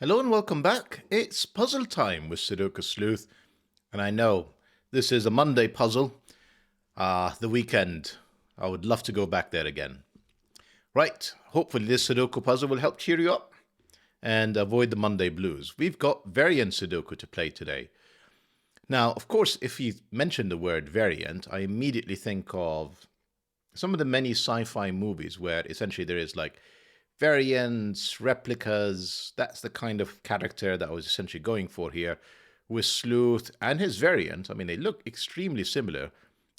Hello and welcome back. It's puzzle time with Sudoku Sleuth. And I know this is a Monday puzzle. The weekend. I would love to go back there again. Right, hopefully this Sudoku puzzle will help cheer you up and avoid the Monday blues. We've got variant Sudoku to play today. Now, of course, if you mention the word variant, I immediately think of some of the many sci-fi movies where essentially there is like variants, replicas. That's the kind of character that I was essentially going for here with Sleuth and his variant. I mean, they look extremely similar,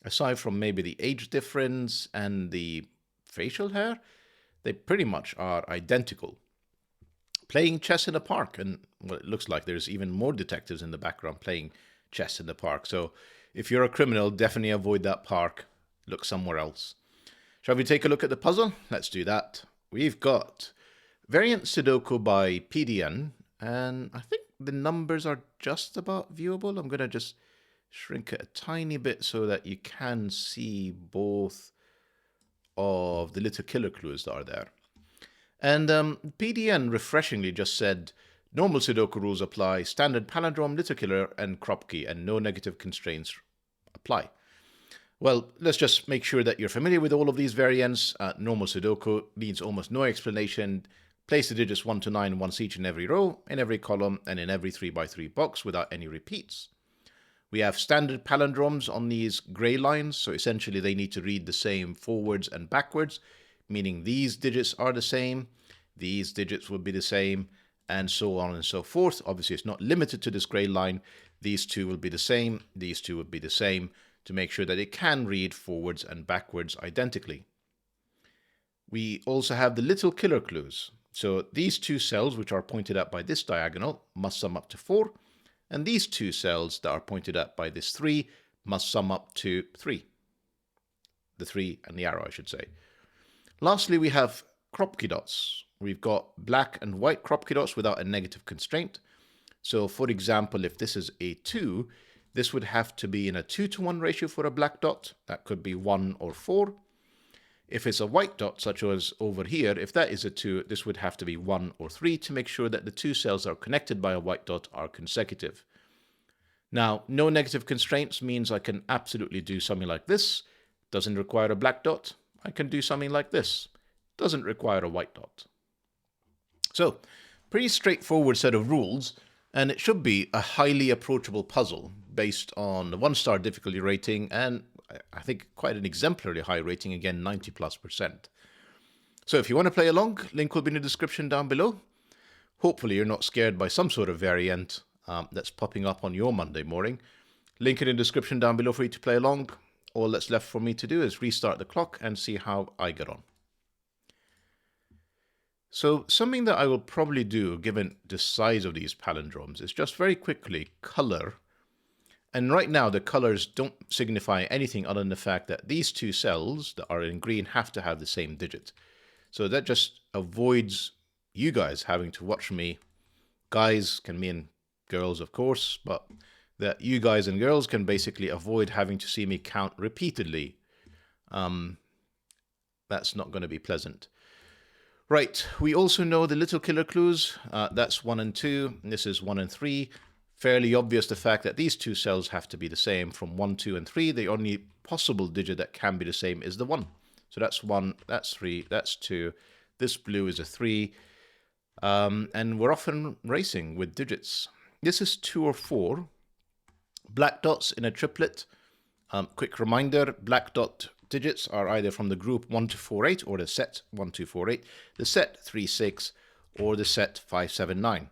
aside from maybe the age difference and the facial hair. They pretty much are identical. Playing chess in a park, and well, it looks like there's even more detectives in the background playing chess in the park. So if you're a criminal, definitely avoid that park. Look somewhere else. Shall we take a look at the puzzle? Let's do that. We've got variant Sudoku by PDN, and I think the numbers are just about viewable. I'm going to just shrink it a tiny bit so that you can see both of the little killer clues that are there. And PDN refreshingly just said, normal Sudoku rules apply, standard palindrome, little killer, and cropki, and no negative constraints apply. Well, let's just make sure that you're familiar with all of these variants. Normal Sudoku needs almost no explanation. Place the digits 1 to 9 once each in every row, in every column, and in every 3x3 box without any repeats. We have standard palindromes on these grey lines, so essentially they need to read the same forwards and backwards, meaning these digits are the same, these digits will be the same, and so on and so forth. Obviously, it's not limited to this grey line. These two will be the same, these two will be the same, to make sure that it can read forwards and backwards identically. We also have the little killer clues. So these two cells, which are pointed at by this diagonal, must sum up to 4. And these two cells that are pointed at by this 3 must sum up to 3. The 3 and the arrow, I should say. Lastly, we have cropki dots. We've got black and white cropki dots without a negative constraint. So for example, if this is a 2, this would have to be in a 2-to-1 ratio for a black dot. That could be 1 or 4. If it's a white dot, such as over here, if that is a 2, this would have to be 1 or 3 to make sure that the two cells that are connected by a white dot are consecutive. Now, no negative constraints means I can absolutely do something like this. Doesn't require a black dot. I can do something like this. Doesn't require a white dot. So, pretty straightforward set of rules, and it should be a highly approachable puzzle based on the 1-star difficulty rating and I think quite an exemplary high rating, again 90+%. So if you want to play along, link will be in the description down below. Hopefully you're not scared by some sort of variant that's popping up on your Monday morning. Link in the description down below for you to play along. All that's left for me to do is restart the clock and see how I get on. So something that I will probably do, given the size of these palindromes, is just very quickly color. And right now the colors don't signify anything other than the fact that these two cells that are in green have to have the same digit. So that just avoids you guys having to watch me. Guys can mean girls, of course, but that you guys and girls can basically avoid having to see me count repeatedly. That's not going to be pleasant. Right, we also know the little killer clues. That's 1 and 2, and this is 1 and 3. Fairly obvious the fact that these two cells have to be the same from 1, 2, and 3. The only possible digit that can be the same is the 1. So that's 1, that's 3, that's 2. This blue is a 3. And we're often racing with digits. This is 2 or 4. Black dots in a triplet. Quick reminder, black dot digits are either from the group 1 to 4, 8 or the set 1, 2, 4, 8, the set 3, 6, or the set 5, 7, 9.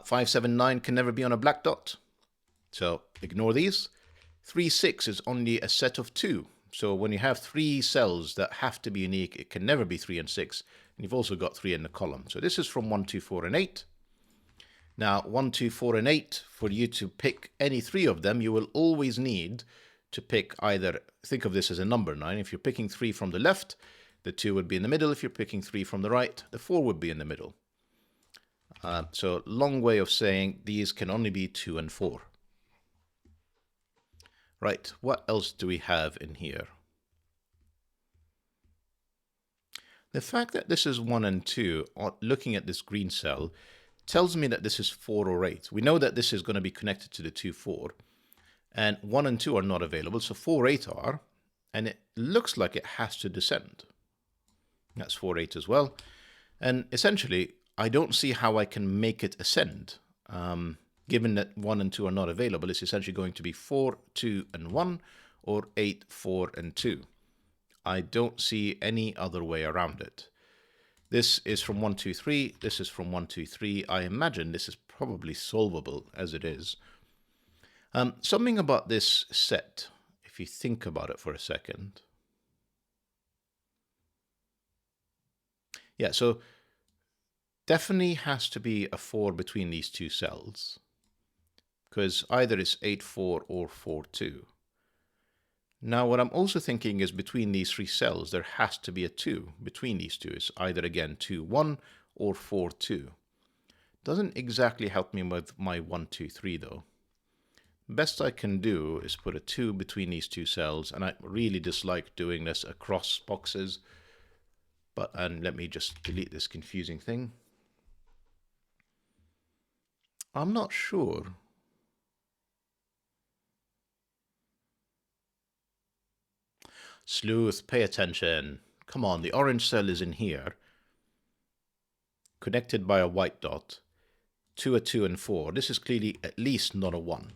5, 7, 9 can never be on a black dot, so ignore these. 3, 6 is only a set of 2, so when you have 3 cells that have to be unique, it can never be 3 and 6, and you've also got 3 in the column. So this is from 1, 2, 4, and 8. Now, 1, 2, 4, and 8, for you to pick any 3 of them, you will always need to pick either, think of this as a number 9. If you're picking 3 from the left, the 2 would be in the middle. If you're picking 3 from the right, the 4 would be in the middle. So long way of saying these can only be 2 and 4. Right, what else do we have in here? The fact that this is 1 and 2, looking at this green cell, tells me that this is 4 or 8. We know that this is going to be connected to the 2, 4. And 1 and 2 are not available, so 4, 8 are. And it looks like it has to descend. That's 4, 8 as well. And essentially, I don't see how I can make it ascend. Given that 1 and 2 are not available, it's essentially going to be 4, 2, and 1, or 8, 4, and 2. I don't see any other way around it. This is from 1, 2, 3. This is from 1, 2, 3. I imagine this is probably solvable as it is. Something about this set, if you think about it for a second. Yeah, so definitely has to be a 4 between these two cells, because either it's 8, 4 or 4, 2. Now, what I'm also thinking is between these 3 cells, there has to be a 2 between these two. It's either, again, 2, 1 or 4, 2. Doesn't exactly help me with my 1, 2, 3, though. Best I can do is put a 2 between these 2 cells, and I really dislike doing this across boxes. And let me just delete this confusing thing. I'm not sure. Sleuth, pay attention. Come on, the orange cell is in here, connected by a white dot, to a 2 and 4. This is clearly at least not a 1.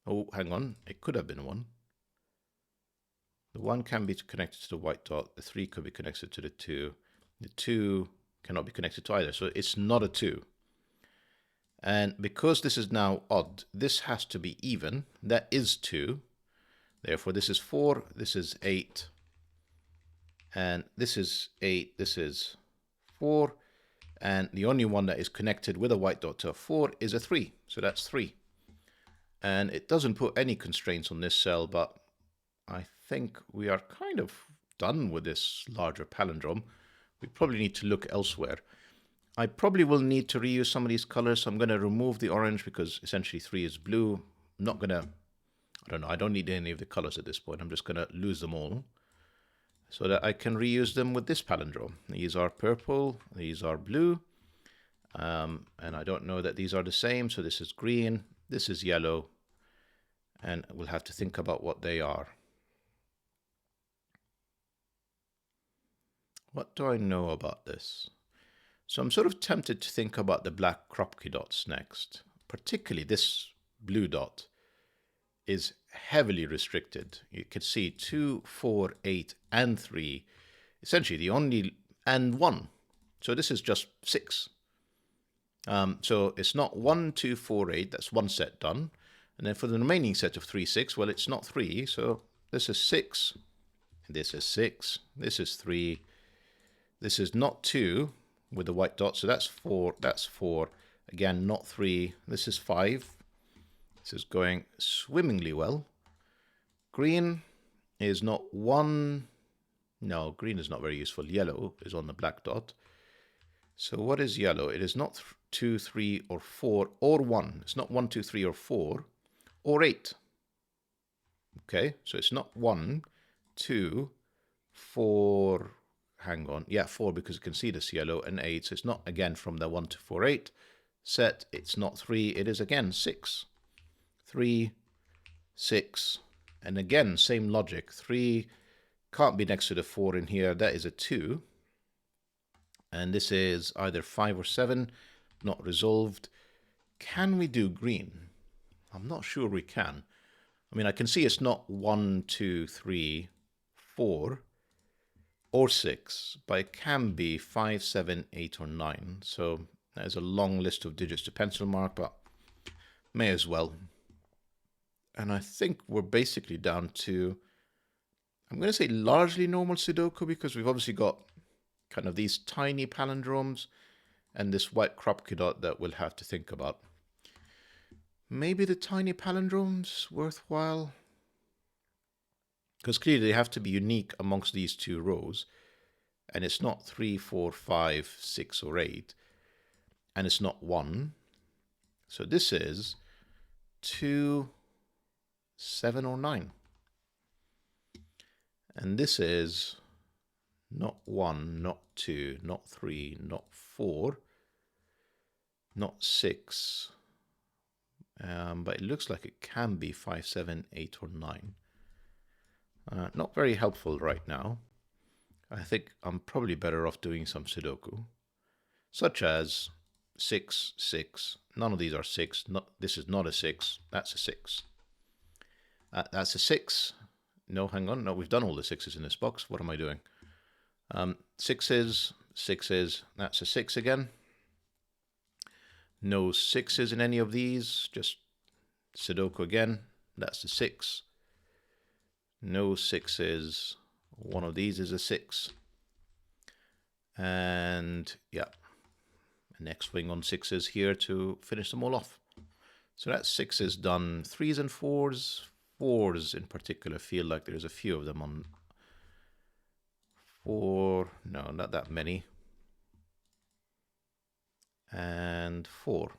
Oh, hang on. It could have been a 1. The 1 can be connected to the white dot. The 3 could be connected to the 2. The 2 cannot be connected to either. So it's not a 2. And because this is now odd, this has to be even. That is 2. Therefore, this is 4. This is 8. And this is 8. This is 4. And the only one that is connected with a white dot to a 4 is a 3. So that's 3. And it doesn't put any constraints on this cell, but I think we are kind of done with this larger palindrome. We probably need to look elsewhere. I probably will need to reuse some of these colors, so I'm going to remove the orange because essentially 3 is blue. I'm not going to, I don't know, I don't need any of the colors at this point. I'm just going to lose them all so that I can reuse them with this palindrome. These are purple, these are blue, and I don't know that these are the same, so this is green, this is yellow, and we'll have to think about what they are. What do I know about this? So I'm sort of tempted to think about the black Kropki dots next. Particularly this blue dot is heavily restricted. You can see 2, 4, 8, and 3. Essentially the only, and 1. So this is just 6. So it's not 1, 2, 4, 8. That's one set done. And then for the remaining set of 3, 6, well, it's not 3. So this is 6. This is 6. This is 3. This is not 2 with the white dot. So that's 4. That's 4. Again, not 3. This is 5. This is going swimmingly well. Green is not 1. No, green is not very useful. Yellow is on the black dot. So what is yellow? It is not 2, 3, or 4, or 1. It's not 1, 2, 3, or 4, or 8. Okay, so it's not 1, 2, 4, hang on. Yeah, 4 because you can see this yellow, and 8. So it's not, again, from the 1 to 4, 8 set. It's not 3. It is, again, 6. 3, 6, and again, same logic. 3 can't be next to the 4 in here. That is a 2. And this is either 5 or 7, not resolved. Can we do green? I'm not sure we can. I mean, I can see it's not 1, 2, 3, 4, or 6, but it can be 5, 7, 8, or 9. So there's a long list of digits to pencil mark, but may as well. And I think we're basically down to, I'm going to say largely normal Sudoku, because we've obviously got kind of these tiny palindromes and this white Kropki dot that we'll have to think about. Maybe the tiny palindromes worthwhile, because clearly they have to be unique amongst these two rows, and it's not 3, 4, 5, 6, or 8, and it's not 1. So this is 2, 7, or 9. And this is not 1, not 2, not 3, not 4, not 6. But it looks like it can be 5, 7, 8, or 9. Not very helpful right now. I think I'm probably better off doing some Sudoku, such as 6, 6. None of these are 6. This is not a 6. That's a 6. That's a 6. No, hang on. No, we've done all the 6s in this box. What am I doing? 6s, 6s. That's a 6 again. No 6s in any of these. Just Sudoku again. That's a 6. No 6s. One of these is a 6. And yeah, an X-wing on 6s here to finish them all off. So that's 6s done. 3s and 4s. 4s in particular feel like there's a few of them on 4. No, not that many. And 4.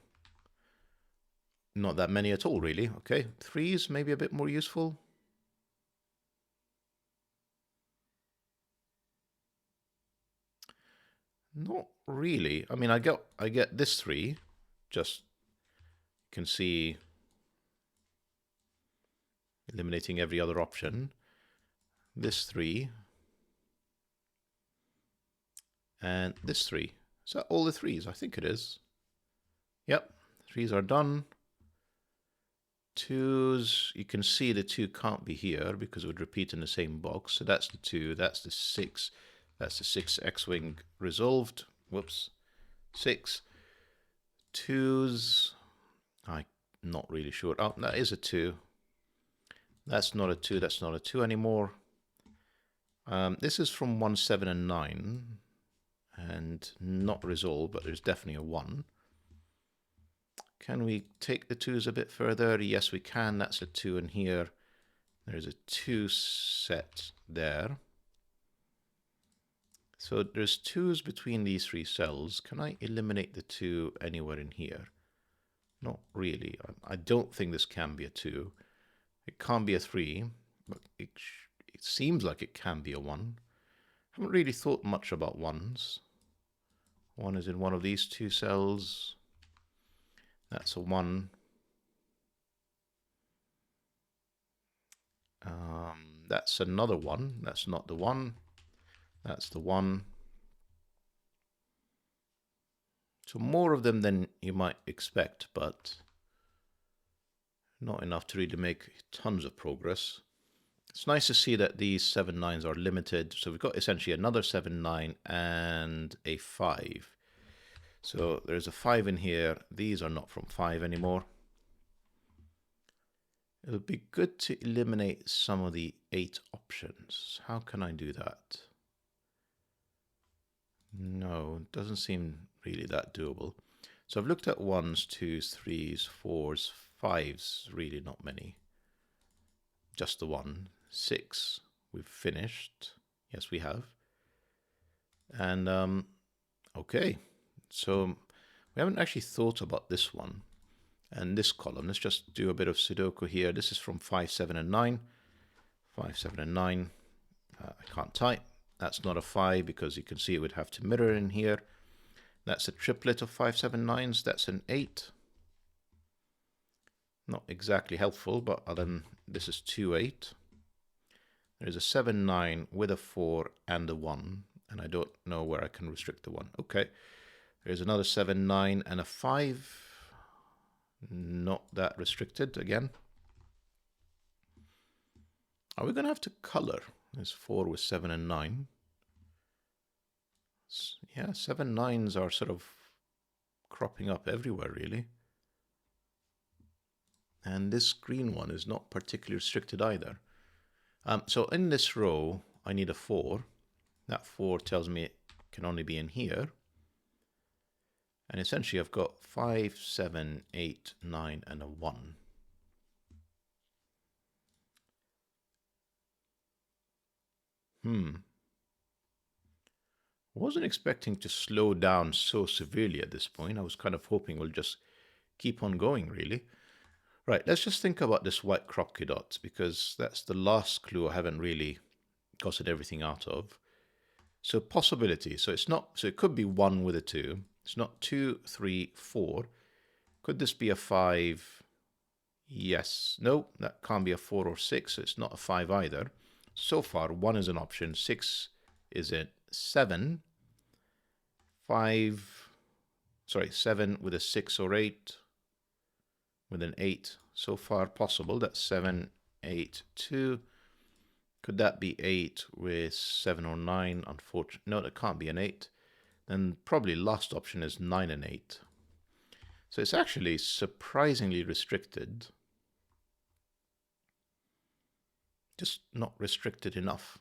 Not that many at all, really. Okay, 3s maybe a bit more useful. Not really. I mean, I get this 3. Just you can see eliminating every other option. This 3. And this 3. Is that all the 3s? I think it is. Yep, 3s are done. 2s, you can see the 2 can't be here because it would repeat in the same box. So that's the 2, that's the 6. That's the 6 X-wing resolved. Whoops. 6. 2s, I'm not really sure. Oh, that is a 2. That's not a 2, that's not a 2 anymore. This is from 1, 7, and 9. And not resolved, but there's definitely a 1. Can we take the 2s a bit further? Yes, we can. That's a 2 in here. There's a 2 set there. So there's 2s between these 3 cells. Can I eliminate the 2 anywhere in here? Not really. I don't think this can be a 2. It can't be a 3, but it seems like it can be a 1. Haven't really thought much about 1s. 1 is in one of these 2 cells. That's a 1. That's another 1. That's not the 1. That's the 1. So more of them than you might expect, but not enough to really make tons of progress. It's nice to see that these 7 9s are limited. So we've got essentially another 7 9 and a 5. So there's a 5 in here. These are not from 5 anymore. It would be good to eliminate some of the 8 options. How can I do that? No, it doesn't seem really that doable. So I've looked at 1s, 2s, 3s, 4s, 5s, really not many. Just the 1. 6, we've finished. Yes, we have. And okay, so we haven't actually thought about this one and this column. Let's just do a bit of Sudoku here. This is from 5, 7, and 9. 5, 7, and 9. I can't type. That's not a 5 because you can see it would have to mirror in here. That's a triplet of 5, 7, 9s. That's an 8. Not exactly helpful, but then this is 2, 8. There's a 7, 9 with a 4 and a 1. And I don't know where I can restrict the 1. Okay. There's another 7, 9 and a 5. Not that restricted again. Are we going to have to color? There's 4 with 7 and 9. Yeah, 7 9s are sort of cropping up everywhere, really. And this green one is not particularly restricted either. So in this row, I need a 4. That 4 tells me it can only be in here. And essentially, I've got 5, 7, 8, 9, and a 1. Wasn't expecting to slow down so severely at this point. I was kind of hoping we'll just keep on going, really. Right, let's just think about this white Kropki dots, because that's the last clue I haven't really gotten everything out of. So possibility. So it's not. So it could be 1 with a 2. It's not 2, 3, 4. Could this be a 5? Yes. No, that can't be a 4 or 6. So it's not a 5 either. So far, 1 is an option. 6 is it. 7. 5. Sorry, 7 with a 6 or 8. With an 8. So far possible. That's 7, 8, 2. Could that be 8 with 7 or 9? Unfortunately, no, that can't be an 8. Then probably last option is 9 and 8. So it's actually surprisingly restricted. Just not restricted enough,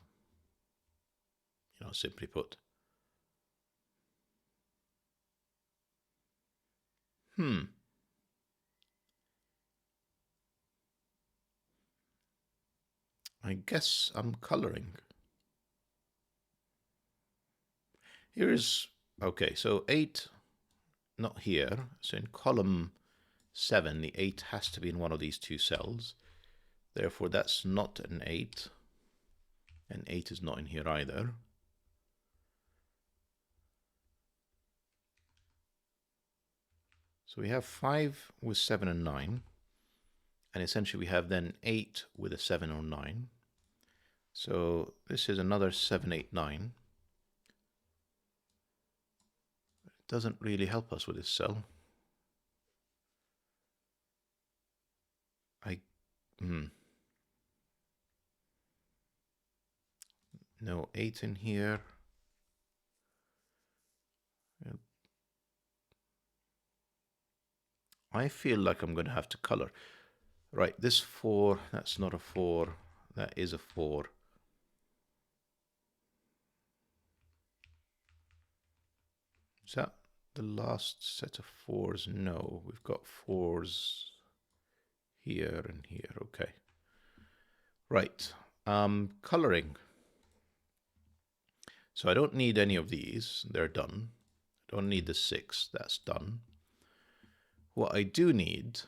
simply put. I guess I'm coloring. Here is, okay, so 8, not here. So in column 7, the 8 has to be in one of these two cells. Therefore, that's not an 8. And 8 is not in here either. So we have 5 with 7 and 9. And essentially we have then 8 with a 7 or 9. So this is another 7, 8, 9. It doesn't really help us with this cell. No 8 in here. I feel like I'm going to have to color. Right, this 4, that's not a 4. That is a 4. Is that the last set of 4s? No, we've got 4s here and here. Okay. Right, coloring. So I don't need any of these. They're done. I don't need the 6. That's done. What I do need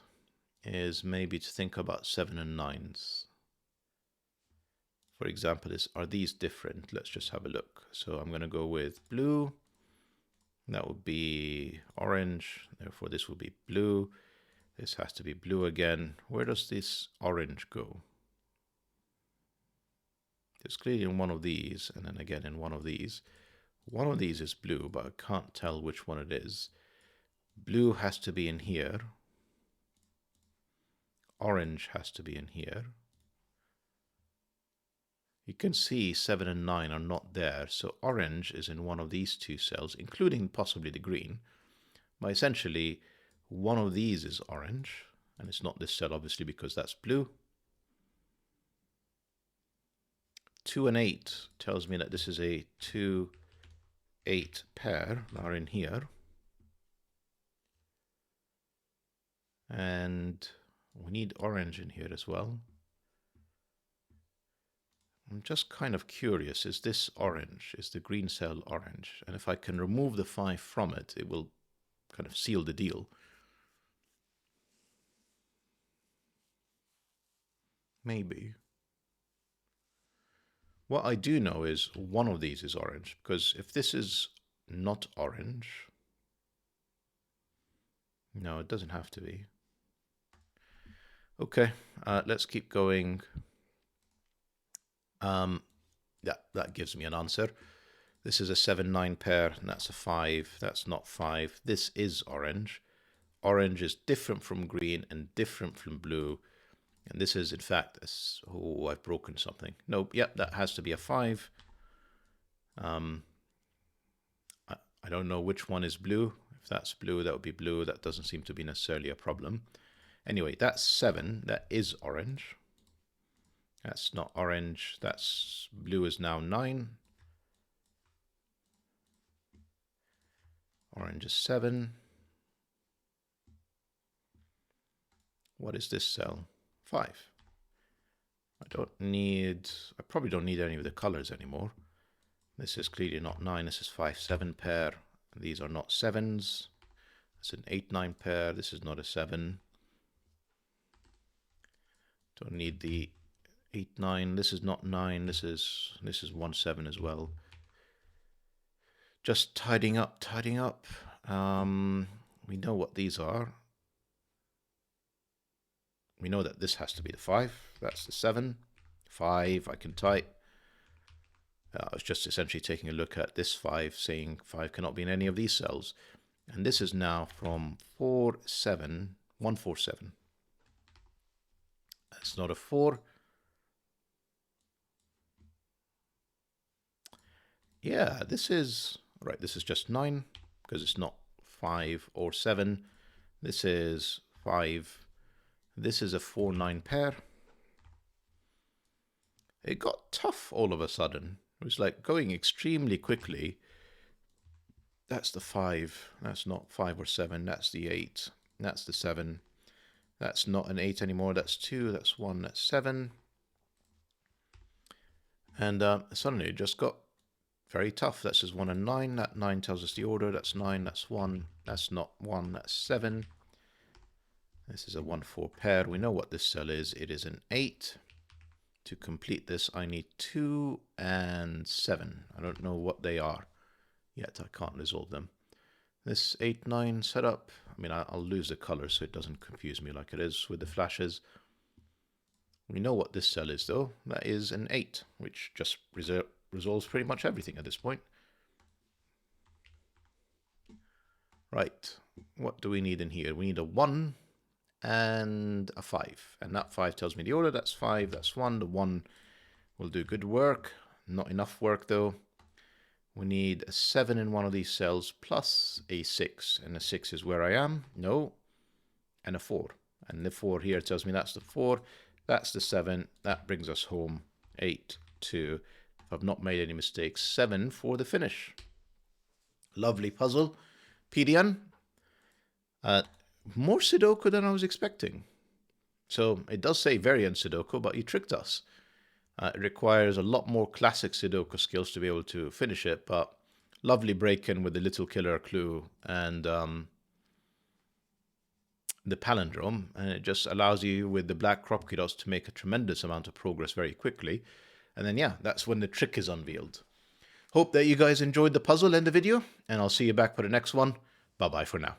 is maybe to think about 7 and 9s. For example, are these different? Let's just have a look. So I'm going to go with blue. That would be orange. Therefore, this will be blue. This has to be blue again. Where does this orange go? It's clearly in one of these, and then again in one of these. One of these is blue, but I can't tell which one it is. Blue has to be in here. Orange has to be in here. You can see 7 and 9 are not there, so orange is in one of these two cells, including possibly the green. But essentially, one of these is orange, and it's not this cell, obviously, because that's blue. 2 and 8 tells me that this is a 2, 8 pair that are in here. And we need orange in here as well. I'm just kind of curious, is this orange? Is the green cell orange? And if I can remove the 5 from it, it will kind of seal the deal. Maybe. What I do know is one of these is orange, because if this is not orange, no, it doesn't have to be. Okay, let's keep going. Yeah, that gives me an answer. This is a 7-9 pair, and that's a 5. That's not 5. This is orange. Orange is different from green and different from blue. And this is, in fact, oh, I've broken something. Nope, yep, that has to be a 5. I don't know which one is blue. If that's blue, that would be blue. That doesn't seem to be necessarily a problem. Anyway, that's 7. That is orange. That's not orange. That's blue is now 9. Orange is 7. What is this cell? 5. I probably don't need any of the colors anymore. This is clearly not 9. This is 5-7 pair. These are not 7s. It's an 8-9 pair. This is not a 7. Don't need the 8-9. This is not 9. This is 1-7 as well. Just tidying up. We know what these are. We know that this has to be the 5. That's the 7. 5, I can type. I was just essentially taking a look at this 5, saying 5 cannot be in any of these cells. And this is now from 4, 7, 1, 4, 7. That's not a 4. Yeah, this is, right, this is just 9, because it's not 5 or 7. This is 5. This is a 4-9 pair. It got tough all of a sudden. It was like going extremely quickly. That's the 5. That's not 5 or 7. That's the 8. That's the 7. That's not an 8 anymore. That's 2. That's 1. That's 7. And suddenly it just got very tough. That's just 1 and 9. That 9 tells us the order. That's 9. That's 1. That's not 1. That's 7. This is a 1-4 pair. We know what this cell is. It is an 8. To complete this, I need 2 and 7. I don't know what they are yet. I can't resolve them. This 8-9 setup, I mean, I'll lose the color so it doesn't confuse me like it is with the flashes. We know what this cell is, though. That is an 8, which just resolves pretty much everything at this point. Right, what do we need in here? We need a 1 and a 5. And that 5 tells me the order. That's 5, that's 1. The 1 will do good work. Not enough work, though. We need a 7 in one of these cells plus a 6. And a 6 is where I am. No. And a 4. And the 4 here tells me that's the 4. That's the 7. That brings us home. 8, 2. If I've not made any mistakes, 7 for the finish. Lovely puzzle. PDN. More Sudoku than I was expecting. So it does say variant Sudoku, but he tricked us. It requires a lot more classic Sudoku skills to be able to finish it, but lovely break-in with the little killer clue and the palindrome, and it just allows you with the black Kropki dots to make a tremendous amount of progress very quickly. And then yeah, that's when the trick is unveiled. Hope that you guys enjoyed the puzzle and the video, and I'll see you back for the next one. Bye-bye for now.